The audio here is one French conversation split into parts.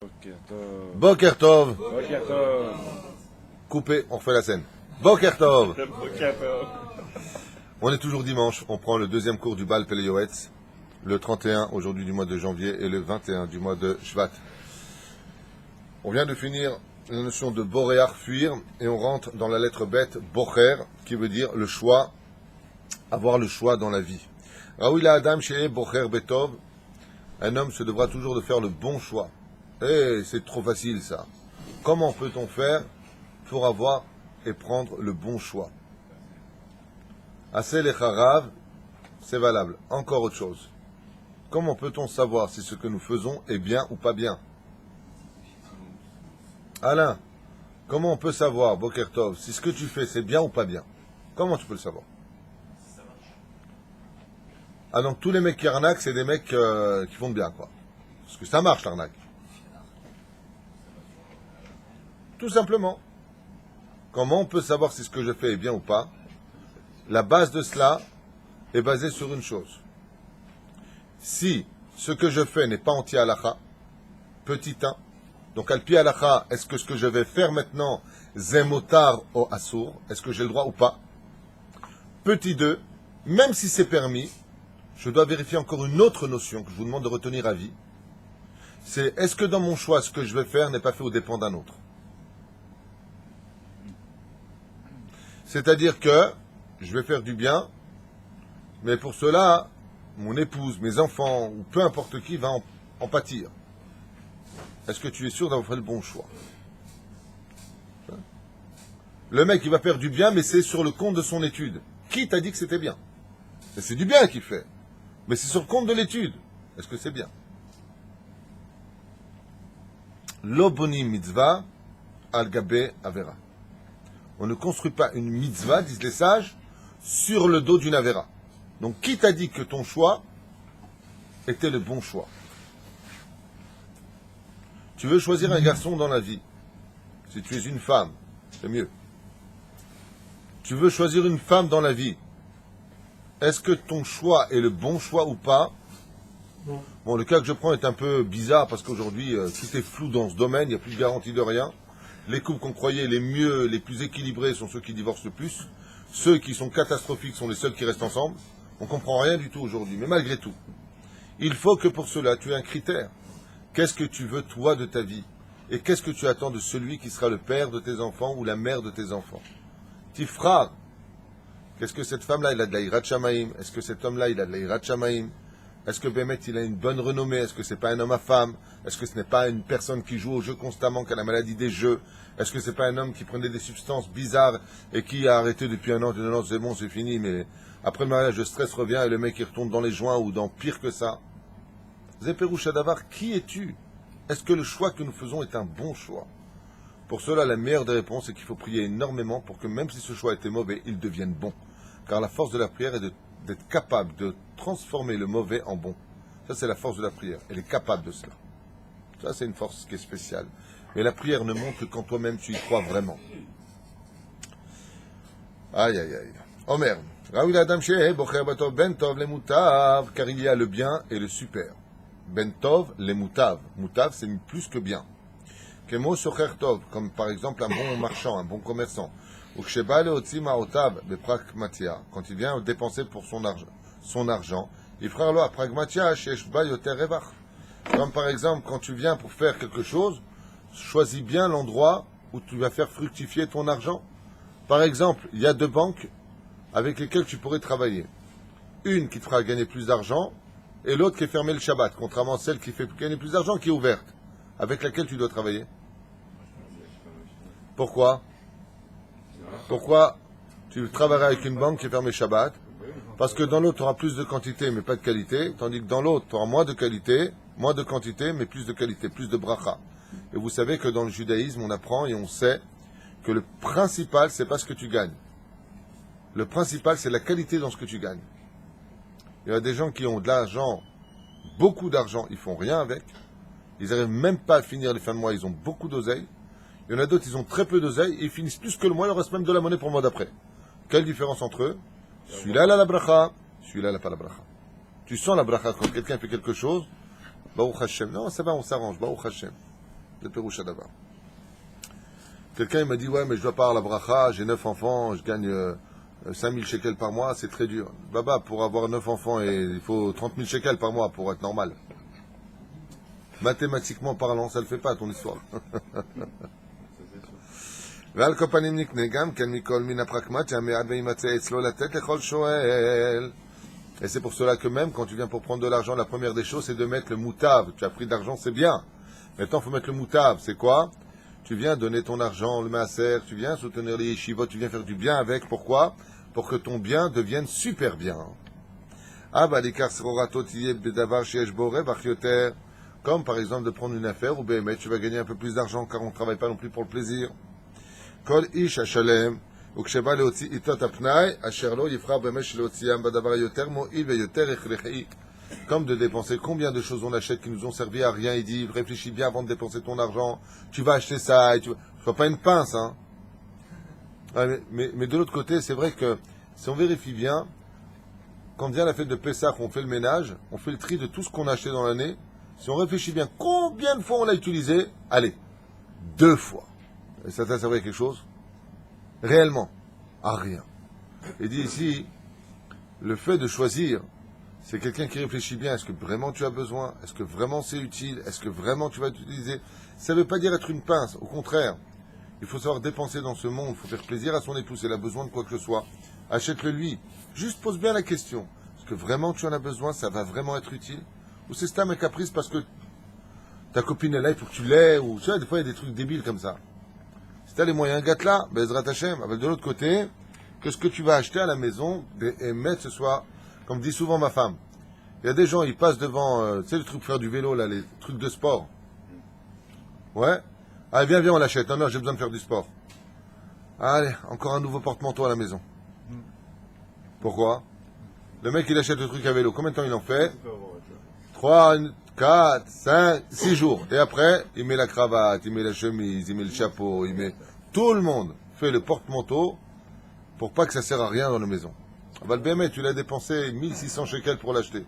Boker Tov. Boker Tov. Boker Tov. Coupé, on refait la scène. Boker Tov. Boker Tov. On est toujours dimanche, on prend le deuxième cours du Bal Peleyoetz, le 31 aujourd'hui du mois de janvier et le 21 du mois de Shvat. On vient de finir la notion de Boréar, fuir, et on rentre dans la lettre bête, Bocher, qui veut dire le choix, avoir le choix dans la vie. Raoula Adam chez Bocher Betov, un homme se devra toujours de faire le bon choix. Eh, c'est trop facile ça. Comment peut-on faire pour avoir et prendre le bon choix? Assez les harav, c'est valable. Encore autre chose. Comment peut-on savoir si ce que nous faisons est bien ou pas bien? Alain, comment on peut savoir, Boker Tov, si ce que tu fais c'est bien ou pas bien? Comment tu peux le savoir? Ah donc tous les mecs qui arnaquent, c'est des mecs qui font bien, quoi. Parce que ça marche l'arnaque. Tout simplement. Comment on peut savoir si ce que je fais est bien ou pas? La base de cela est basée sur une chose. Si ce que je fais n'est pas anti-halakha, petit 1, donc al-pi halakha, est-ce que ce que je vais faire maintenant, zemotar ou assour, est-ce que j'ai le droit ou pas? Petit 2, même si c'est permis, je dois vérifier encore une autre notion que je vous demande de retenir à vie. C'est est-ce que dans mon choix, ce que je vais faire n'est pas fait au dépend d'un autre? C'est-à-dire que je vais faire du bien, mais pour cela, mon épouse, mes enfants, ou peu importe qui va en pâtir. Est-ce que tu es sûr d'avoir fait le bon choix? Le mec, il va faire du bien, mais c'est sur le compte de son étude. Qui t'a dit que c'était bien? Et c'est du bien qu'il fait. Mais c'est sur le compte de l'étude. Est-ce que c'est bien? Lo boni mitzvah al gabe avera. On ne construit pas une mitzvah, disent les sages, sur le dos d'une avera. Donc, qui t'a dit que ton choix était le bon choix? Tu veux choisir un garçon dans la vie. Si tu es une femme, c'est mieux. Tu veux choisir une femme dans la vie. Est-ce que ton choix est le bon choix ou pas? Bon, le cas que je prends est un peu bizarre parce qu'aujourd'hui, tout est flou dans ce domaine, il n'y a plus de garantie de rien. Les couples qu'on croyait les mieux, les plus équilibrés sont ceux qui divorcent le plus. Ceux qui sont catastrophiques sont les seuls qui restent ensemble. On ne comprend rien du tout aujourd'hui, mais malgré tout, il faut que pour cela, tu aies un critère. Qu'est-ce que tu veux, toi, de ta vie? Et qu'est-ce que tu attends de celui qui sera le père de tes enfants ou la mère de tes enfants? Tifra, qu'est-ce que cette femme-là, il a de la hirat shamaim? Est-ce que cet homme-là, il a de la hirat shamaim? Est-ce que Bémet, il a une bonne renommée? Est-ce que c'est pas un homme à femme? Est-ce que ce n'est pas une personne qui joue au jeu constamment, qui a la maladie des jeux? Est-ce que c'est pas un homme qui prenait des substances bizarres et qui a arrêté depuis un an? Non, c'est bon, c'est fini, mais après le mariage, le stress revient et le mec, il retourne dans les joints ou dans pire que ça. Zéperou Shadavar, qui es-tu? Est-ce que le choix que nous faisons est un bon choix? Pour cela, la meilleure des réponses est qu'il faut prier énormément pour que même si ce choix était mauvais, il devienne bon. Car la force de la prière est d'être capable de transformer le mauvais en bon. Ça, c'est la force de la prière. Elle est capable de cela. Ça, c'est une force qui est spéciale. Mais la prière ne montre que quand toi-même tu y crois vraiment. Aïe, aïe, aïe. Omer. Raoul Adam Sheh, Bocher Batov, Ben Tov, les Moutav, car il y a le bien et le super. Ben Tov, les Moutav. Moutav, c'est plus que bien. Kemo Socher Tov, comme par exemple un bon marchand, un bon commerçant. Ou Ksheba le Otzi Maotav, de Pragmatia, quand il vient dépenser pour son argent, il fera lo à Pragmatia, Sheshba Yoter Revach. Comme par exemple, quand tu viens pour faire quelque chose, choisis bien l'endroit où tu vas faire fructifier ton argent. Par exemple, il y a deux banques avec lesquelles tu pourrais travailler. Une qui te fera gagner plus d'argent et l'autre qui est fermée le Shabbat, contrairement à celle qui fait gagner plus d'argent qui est ouverte. Avec laquelle tu dois travailler. Pourquoi? Pourquoi tu travailleras avec une banque qui est fermée Shabbat? Parce que dans l'autre, tu auras plus de quantité mais pas de qualité, tandis que dans l'autre, tu auras moins de qualité, moins de quantité mais plus de qualité, plus de bracha. Et vous savez que dans le judaïsme, on apprend et on sait que le principal, c'est pas ce que tu gagnes. Le principal, c'est la qualité dans ce que tu gagnes. Il y a des gens qui ont de l'argent, beaucoup d'argent, ils font rien avec. Ils n'arrivent même pas à finir les fins de mois, ils ont beaucoup d'oseille. Il y en a d'autres, ils ont très peu d'oseille et ils finissent plus que le mois, il leur reste même de la monnaie pour le mois d'après. Quelle différence entre eux? Celui-là, il a la bracha, celui-là, il n'a pas la bracha. Tu sens la bracha quand quelqu'un fait quelque chose, Baruch Hashem. Non, ça va, on s'arrange, Baruch Hashem. Le Péroucha d'abord. Quelqu'un il m'a dit, ouais, mais je dois pas avoir la bracha, j'ai 9 enfants, je gagne 5000 shekels par mois, c'est très dur. Baba, pour avoir 9 enfants, il faut 30 000 shekels par mois pour être normal. Mathématiquement parlant, ça le fait pas, ton histoire. ועל כל פנים נקנה גם כן מכל מן הפרקמט שהמיעד וימצא אצלו לתת לכל שואל. Et c'est pour cela que même quand tu viens pour prendre de l'argent, la première des choses c'est de mettre le moutav. Tu as pris de l'argent, c'est bien. Maintenant il faut mettre le moutav. C'est quoi? Tu viens donner ton argent, le maaser, tu viens soutenir les yeshivot, tu viens faire du bien avec. Pourquoi? Pour que ton bien devienne super bien. Ah bah l'ikar srorato tiyeh bedavar sheyesh bo revach yoter. Comme par exemple de prendre une affaire où ben, tu vas gagner un peu plus d'argent car on ne travaille pas non plus pour le plaisir. Kol ish hashalem, וכשבא להוציא איתות הפנאי, אשר לא יבחר במשך להוציאם בדבר יותר מועיל ויותר הכרחי. Comme de dépenser, combien de choses on achète qui nous ont servi à rien, il dit, réfléchis bien avant de dépenser ton argent, tu vas acheter ça, et tu vas pas une pince, hein. Mais de l'autre côté, c'est vrai que si on vérifie bien, quand vient la fête de Pessah, on fait le ménage, on fait le tri de tout ce qu'on a acheté dans l'année. Si on réfléchit bien, combien de fois on l'a utilisé? Allez, 2 fois. Et ça t'a servi à quelque chose? Réellement, à rien. Il dit ici, le fait de choisir, c'est quelqu'un qui réfléchit bien. Est-ce que vraiment tu as besoin? Est-ce que vraiment c'est utile? Est-ce que vraiment tu vas l'utiliser? Ça ne veut pas dire être une pince. Au contraire, il faut savoir dépenser dans ce monde. Il faut faire plaisir à son épouse. Elle a besoin de quoi que ce soit. Achète-le lui. Juste pose bien la question. Est-ce que vraiment tu en as besoin? Ça va vraiment être utile? Ou c'est ça, un caprice parce que ta copine est là, il faut que tu l'aies, ou tu vois, des fois il y a des trucs débiles comme ça. Si tu as les moyens, gâte-la, Bezrat Hashem. Avec de l'autre côté, que ce que tu vas acheter à la maison, et mettre ce soit, comme dit souvent ma femme, il y a des gens, ils passent devant, tu sais, le truc pour faire du vélo, là, les trucs de sport. Ouais. Allez, viens, on l'achète. Non, j'ai besoin de faire du sport. Allez, encore un nouveau porte-manteau à la maison. Pourquoi? Le mec, il achète le truc à vélo. Combien de temps il en fait? 3, 4, 5, 6 jours. Et après, il met la cravate, il met la chemise, il met le chapeau, il met... Tout le monde fait le porte-manteau pour pas que ça sert à rien dans la maison. Le BMF, tu l'as dépensé 1600 shekels pour l'acheter.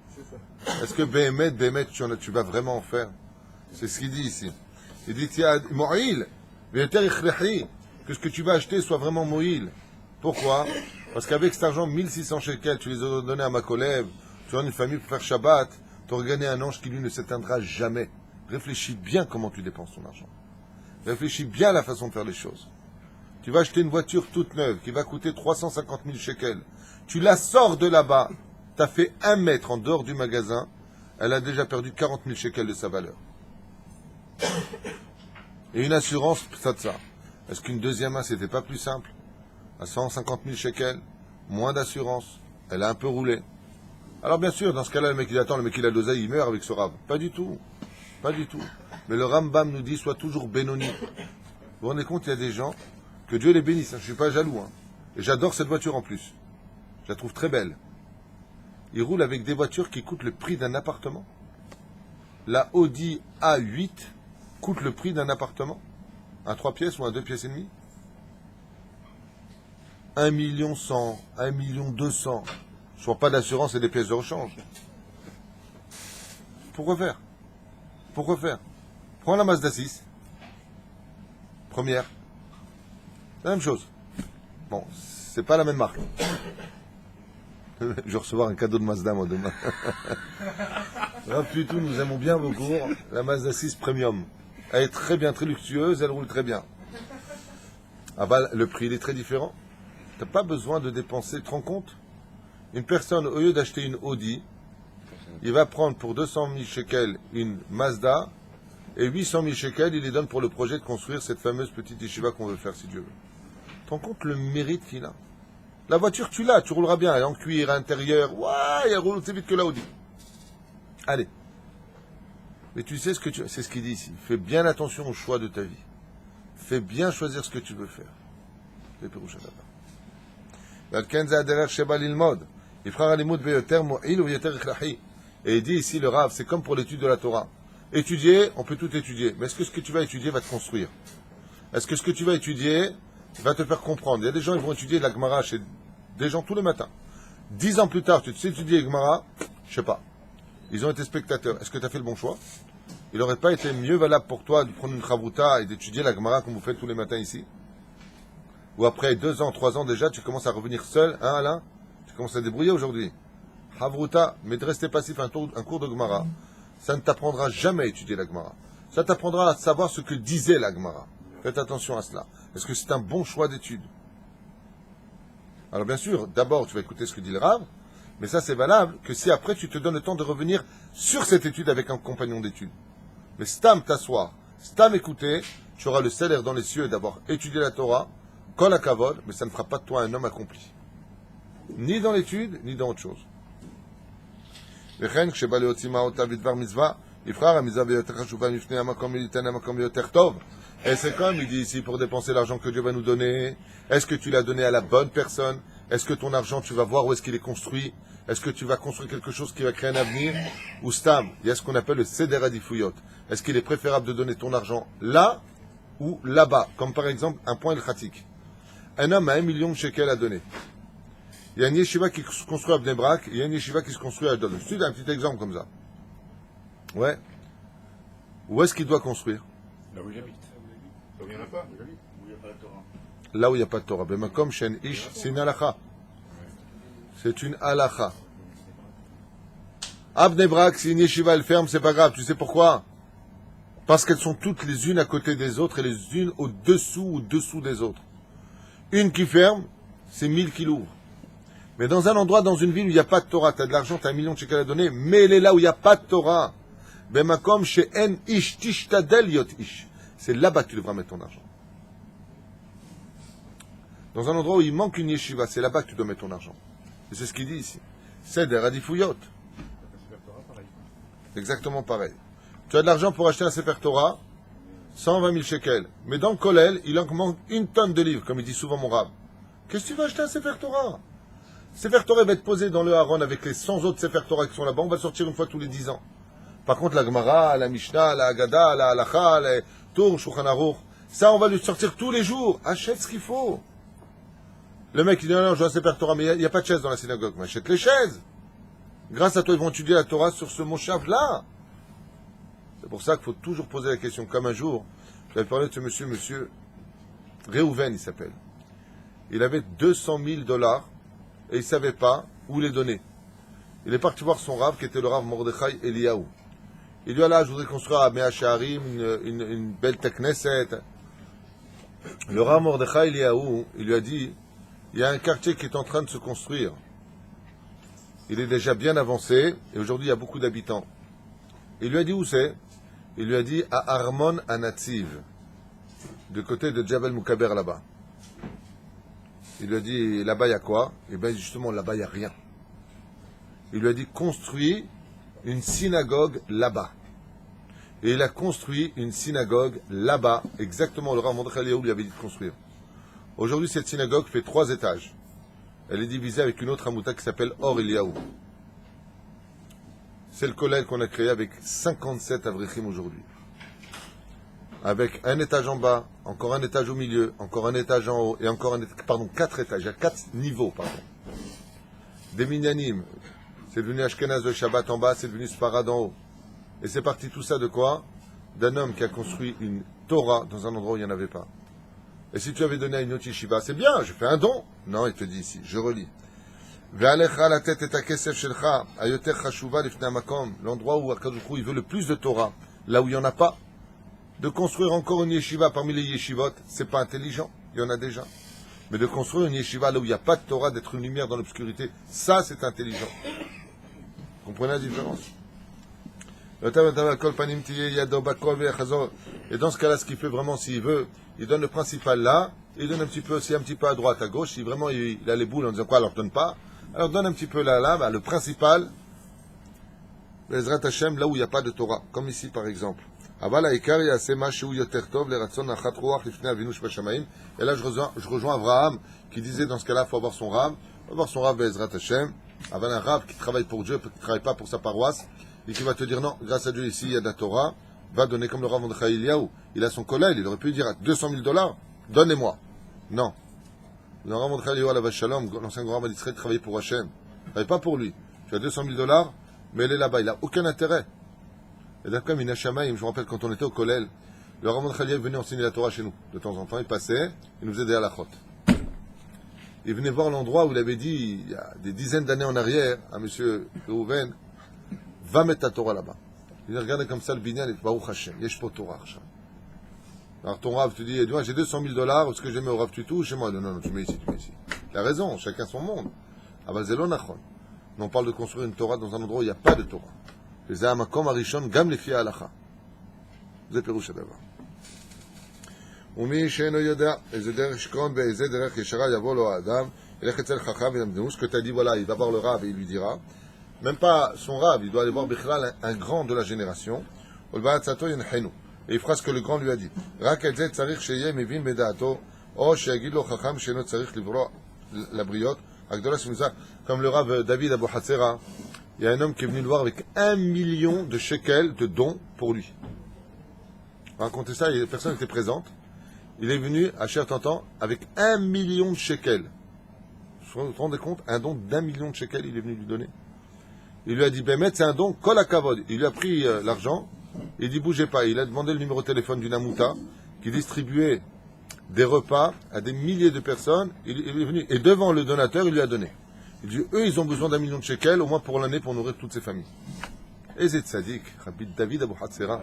Est-ce que BMF, tu vas vraiment en faire? C'est ce qu'il dit ici. Il dit, tiens, Moïl, que ce que tu vas acheter soit vraiment Moïl. Pourquoi? Parce qu'avec cet argent, 1600 shekels, tu les as donnés à ma collègue, tu as une famille pour faire Shabbat, tu auras gagné un ange qui lui ne s'éteindra jamais. Réfléchis bien comment tu dépenses ton argent. Réfléchis bien à la façon de faire les choses. Tu vas acheter une voiture toute neuve qui va coûter 350 000 shekels. Tu la sors de là-bas, tu as fait 1 mètre en dehors du magasin, elle a déjà perdu 40 000 shekels de sa valeur. Et une assurance, ça de ça. Est-ce qu'une deuxième main, c'était pas plus simple? À 150 000 shekels, moins d'assurance, elle a un peu roulé. Alors bien sûr, dans ce cas-là, le mec il attend, le mec il a l'oseille, il meurt avec ce rab. Pas du tout. Pas du tout. Mais le Rambam nous dit, sois toujours bénoni. Vous vous rendez compte, il y a des gens, que Dieu les bénisse, hein, je ne suis pas jaloux. Hein. Et j'adore cette voiture en plus. Je la trouve très belle. Ils roulent avec des voitures qui coûtent le prix d'un appartement. La Audi A8 coûte le prix d'un appartement. Un 3 pièces ou un 2 pièces et demie. 1 100 000, 1 200 000. Je ne vois pas d'assurance et des pièces de rechange. Pourquoi faire? Pourquoi faire? Prends la Mazda 6. Première. La même chose. Bon, c'est pas la même marque. Je vais recevoir un cadeau de Mazda, moi, demain. Là, plutôt, nous aimons bien beaucoup la Mazda 6 Premium. Elle est très bien, très luxueuse, elle roule très bien. Ah bah, le prix, il est très différent. Tu n'as pas besoin de dépenser, tu te rends compte? Une personne, au lieu d'acheter une Audi, il va prendre pour 200 000 shekels une Mazda, et 800 000 shekels, il les donne pour le projet de construire cette fameuse petite yeshiva qu'on veut faire, si Dieu veut. Tu te rends compte le mérite qu'il a? La voiture, tu l'as, tu rouleras bien, elle est en cuir, intérieur, ouais, elle roule aussi vite que la Audi. Allez. Mais tu sais ce que c'est ce qu'il dit ici. Fais bien attention au choix de ta vie. Fais bien choisir ce que tu veux faire. C'est Péroucha là-bas. Et il dit ici, le Rav, c'est comme pour l'étude de la Torah. Étudier, on peut tout étudier. Mais est-ce que ce que tu vas étudier va te construire? Est-ce que ce que tu vas étudier va te faire comprendre? Il y a des gens qui vont étudier la Gemara chez des gens tous les matins. 10 ans plus tard, tu sais étudier la Gemara, je sais pas. Ils ont été spectateurs. Est-ce que tu as fait le bon choix? il n'aurait pas été mieux valable pour toi de prendre une chavruta et d'étudier la Gemara comme vous faites tous les matins ici? Ou après 2 ans, 3 ans déjà, tu commences à revenir seul, hein Alain? Tu commences à te débrouiller aujourd'hui. Chavruta, mais de rester passif un cours de Gemara, ça ne t'apprendra jamais à étudier la Gemara. Ça t'apprendra à savoir ce que disait la Gemara. Faites attention à cela. Est-ce que c'est un bon choix d'étude? Alors bien sûr, d'abord tu vas écouter ce que dit le Rav, mais ça c'est valable que si après tu te donnes le temps de revenir sur cette étude avec un compagnon d'étude. Mais stam t'asseoir, stam écouter, tu auras le salaire dans les cieux d'avoir étudié la Torah, kol hakavod, mais ça ne fera pas de toi un homme accompli. Ni dans l'étude, ni dans autre chose. וכן, כשבא להוציא מהאותה בדבר מצווה, יבחר המצווה ביותר חשובה מפני המקום וייתן המקום ביותר טוב. Et c'est comme il dit ici, pour dépenser l'argent que Dieu va nous donner, est-ce que tu l'as donné à la bonne personne? Est-ce que ton argent, tu vas voir où est-ce qu'il est construit? Est-ce que tu vas construire quelque chose qui va créer un avenir? Ou stam, il y a ce qu'on appelle le seder adifuyot. Est-ce qu'il est préférable de donner ton argent là ou là-bas? Comme par exemple, un point el-khatik. Un homme a 1 million de shekels à donner. Il y a une yeshiva qui se construit à Bnei Brak, il y a une yeshiva qui se construit à Dol. Je te donne un petit exemple comme ça. Ouais. Où est-ce qu'il doit construire? Là où il habite. Là où il n'y en a pas. Où il n'y a pas la Torah. Là où il n'y a pas de Torah. Bemakom shen ish, c'est une halakha. C'est une halakha. À Bnei Brak, si une yeshiva elle ferme, c'est pas grave. Tu sais pourquoi? Parce qu'elles sont toutes les unes à côté des autres et les unes au-dessous ou dessous des autres. Une qui ferme, c'est 1000 qui l'ouvrent. Mais dans un endroit, dans une ville où il n'y a pas de Torah, tu as de l'argent, tu as 1 million de shekels à donner, mais elle est là où il n'y a pas de Torah. Bemakom she'en ish tishtadel yot ish. C'est là-bas que tu devras mettre ton argent. Dans un endroit où il manque une yeshiva, c'est là-bas que tu dois mettre ton argent. Et c'est ce qu'il dit ici. C'est des radifuyot. Exactement pareil. Tu as de l'argent pour acheter un Sefer Torah, 120 000 shekels. Mais dans le Kollel, il en manque 1 tonne de livres, comme il dit souvent mon rab. Qu'est-ce que tu vas acheter un Sefer Torah? Sefer Torah va être posé dans le Haron avec les 100 autres Sefer Torah qui sont là-bas. On va sortir une fois tous les 10 ans. Par contre, la Gemara, la Mishnah, la Haggadah, la Halacha, les Tour, Shulchan Aruch, ça, on va le sortir tous les jours. Achète ce qu'il faut. Le mec, il dit, non, je veux un Sefer Torah, mais il n'y a pas de chaise dans la synagogue. Mais achète les chaises. Grâce à toi, ils vont étudier la Torah sur ce moshav-là. C'est pour ça qu'il faut toujours poser la question. Comme un jour, j'avais parlé de ce monsieur Réhouven, il s'appelle. Il avait 200 000 $. Et il ne savait pas où les donner. Il est parti voir son Rav, qui était le Rav Mordechai Eliyahu. Il lui a dit, là, je voudrais construire à Mea Shearim une belle Tekneset. Le Rav Mordechai Eliyahu, il lui a dit, il y a un quartier qui est en train de se construire. Il est déjà bien avancé, et aujourd'hui, il y a beaucoup d'habitants. Il lui a dit où c'est? Il lui a dit à Armon Anativ, du côté de Djabel Moukaber là-bas. Il lui a dit, là-bas, il y a quoi? Eh bien, justement, là-bas, il n'y a rien. Il lui a dit, construis une synagogue là-bas. Et il a construit une synagogue là-bas, exactement le Rav Mordechai Eliyahu lui avait dit de construire. Aujourd'hui, cette synagogue fait 3 étages. Elle est divisée avec une autre amouta qui s'appelle Or Eliyahu. C'est le collège qu'on a créé avec 57 avrichim aujourd'hui. Avec un étage en bas, encore un étage au milieu, encore un étage en haut, et encore 4 étages. Il y a 4 niveaux, pardon. Des minyanim. C'est devenu Ashkenaz de Shabbat en bas, c'est devenu Sfarad en haut. Et c'est parti tout ça de quoi? D'un homme qui a construit une Torah dans un endroit où il n'y en avait pas. Et si tu avais donné à une autre yeshiva, c'est bien, je fais un don. Non, il te dit ici, je relis. L'endroit où Akadosh Baruch Hu, il veut le plus de Torah, là où il n'y en a pas. De construire encore une yeshiva parmi les yeshivot, c'est pas intelligent, il y en a déjà. Mais de construire une yeshiva là où il n'y a pas de Torah, d'être une lumière dans l'obscurité, ça c'est intelligent. Vous comprenez la différence? Et dans ce cas-là, ce qu'il fait vraiment, s'il veut, il donne le principal là, il donne un petit peu aussi, un petit peu à droite, à gauche. Si vraiment il a les boules en disant quoi, alors donne pas. Alors donne un petit peu là, le principal, Bezrat Hashem, là où il n'y a pas de Torah, comme ici par exemple. Et là, je rejoins Abraham qui disait dans ce cas-là, il faut avoir son Rav. Il faut avoir son Rav Bezrat Hashem. Avec un Rav qui travaille pour Dieu, qui ne travaille pas pour sa paroisse, et qui va te dire non, grâce à Dieu ici, il y a de la Torah, va donner comme le Rav Mordechai Eliyahu. Il a son collègue, il aurait pu dire à 200 000 $, donnez-moi. Non. Le Rav Mordechai Eliyahu, la Shalom, l'ancien grand Rav d'Israël, travaillait pour Hachem. Il ne travaillait pas pour lui. Tu as 200 000 $, mais il est là-bas, il n'a aucun intérêt. Et d'un comme Inachamaïm, je me rappelle quand on était au Kollel, le Ramon Khaliev venait enseigner la Torah chez nous. De temps en temps, il passait, il nous faisait des halakhot. Il venait voir l'endroit où il avait dit, il y a des dizaines d'années en arrière, à M. Reuven, va mettre ta Torah là-bas. Il regardait comme ça le binyan et dit, Baruch Hashem, yesh po Torah. Alors ton Rav te dit, j'ai $200,000, est-ce que je mets au Rav Tutu ou chez moi? Non, tu mets ici, tu mets ici. Il a raison, chacun son monde. Ah bah, zelo nachon. Mais on parle de construire une Torah dans un endroit où il n'y a pas de Torah. וזה המקום הראשון גם לפי ההלכה. זה פירוש הדבר. ומי שאינו יודע איזה דרך שקרון באיזה דרך ישרה יבוא לו האדם, ילך אצל חכם ולמדנו, ce que tu as dit, voilà, il va voir le Rav et il lui dira, même pas son Rav, il doit aller voir בכלל un grand de la génération, ולבעצתו ינחנו, et il fera ce que le grand lui a dit. רק את זה צריך שיהיה מבין בדעתו, או שיגיד לו חכם שאינו צריך לברוא לבריות, הגדולה שמוזה, comme le Rav David Abu Hatzera, il y a un homme qui est venu le voir avec 1 million de shekels de dons pour lui. On racontait ça, et personne n'était présente. Il est venu à Cher Tantan avec 1 million de shekels. Vous vous rendez compte? Un don d'1 million de shekels, il est venu lui donner. Il lui a dit, Bémet, c'est un don, kol hakavod. Il lui a pris l'argent, il dit, bougez pas. Il a demandé le numéro de téléphone d'une amouta qui distribuait des repas à des milliers de personnes. Il est venu, et devant le donateur, il lui a donné. Il dit, eux, ils ont besoin d'1 million de shekels, au moins pour l'année, pour nourrir toutes ces familles. Et c'est Tzadik, Rabbi David Abu Hatzera.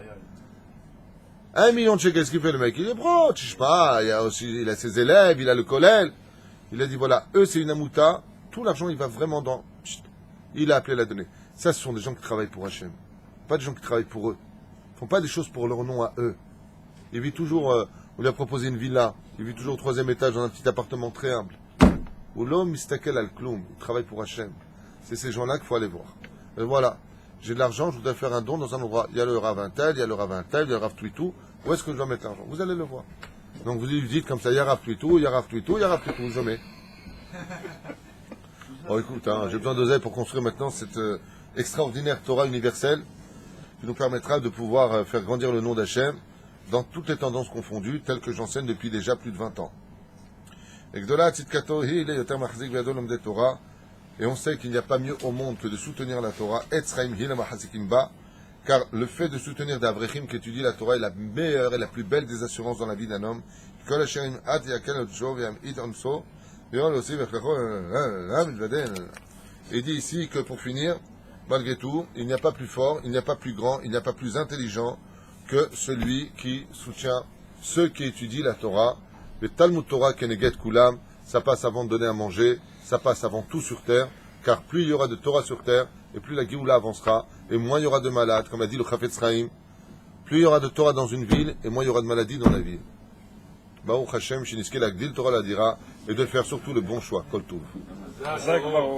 1 million de shekels, ce qu'il fait le mec? Il est pro, tu sais pas, il a ses élèves, il a le kollel. Il a dit, voilà, eux, c'est une amouta, tout l'argent, il va vraiment dans... Chut, il a appelé à la donner. Ça, ce sont des gens qui travaillent pour Hachem. Pas des gens qui travaillent pour eux. Ils font pas des choses pour leur nom à eux. Il vit toujours, on lui a proposé une villa, il vit toujours au 3e étage dans un petit appartement très humble. Où l'homme mistakel al-kloum, il travaille pour Hachem. C'est ces gens-là qu'il faut aller voir. Et voilà, j'ai de l'argent, je voudrais faire un don dans un endroit. Il y a le Rav un tel, il y a le Rav un tel, il y a le Rav Twitou. Où est-ce que je dois mettre l'argent? Vous allez le voir. Donc vous lui dites comme ça, il y a Rav Twitou, il y a Rav Twitou, il y a Rav Twitou, je mets. Bon écoute, j'ai besoin d'oseille pour construire maintenant cette extraordinaire Torah universelle qui nous permettra de pouvoir faire grandir le nom d'Hachem dans toutes les tendances confondues, telles que j'enseigne depuis déjà plus de 20 ans. Et on sait qu'il n'y a pas mieux au monde que de soutenir la Torah, car le fait de soutenir des Avrechim qui étudient la Torah est la meilleure et la plus belle des assurances dans la vie d'un homme. Il dit ici que pour finir, malgré tout, il n'y a pas plus fort, il n'y a pas plus grand, il n'y a pas plus intelligent que celui qui soutient ceux qui étudient la Torah. Le Talmud Torah Keneget Kulam, ça passe avant de donner à manger, ça passe avant tout sur terre, car plus il y aura de Torah sur terre, et plus la Géoula avancera, et moins il y aura de malades, comme a dit le Chafetz Chaim. Plus il y aura de Torah dans une ville, et moins il y aura de maladies dans la ville. Baruch Hashem, Shiniske Lagdil Torah la dira, et de faire surtout le bon choix, Kol Tov.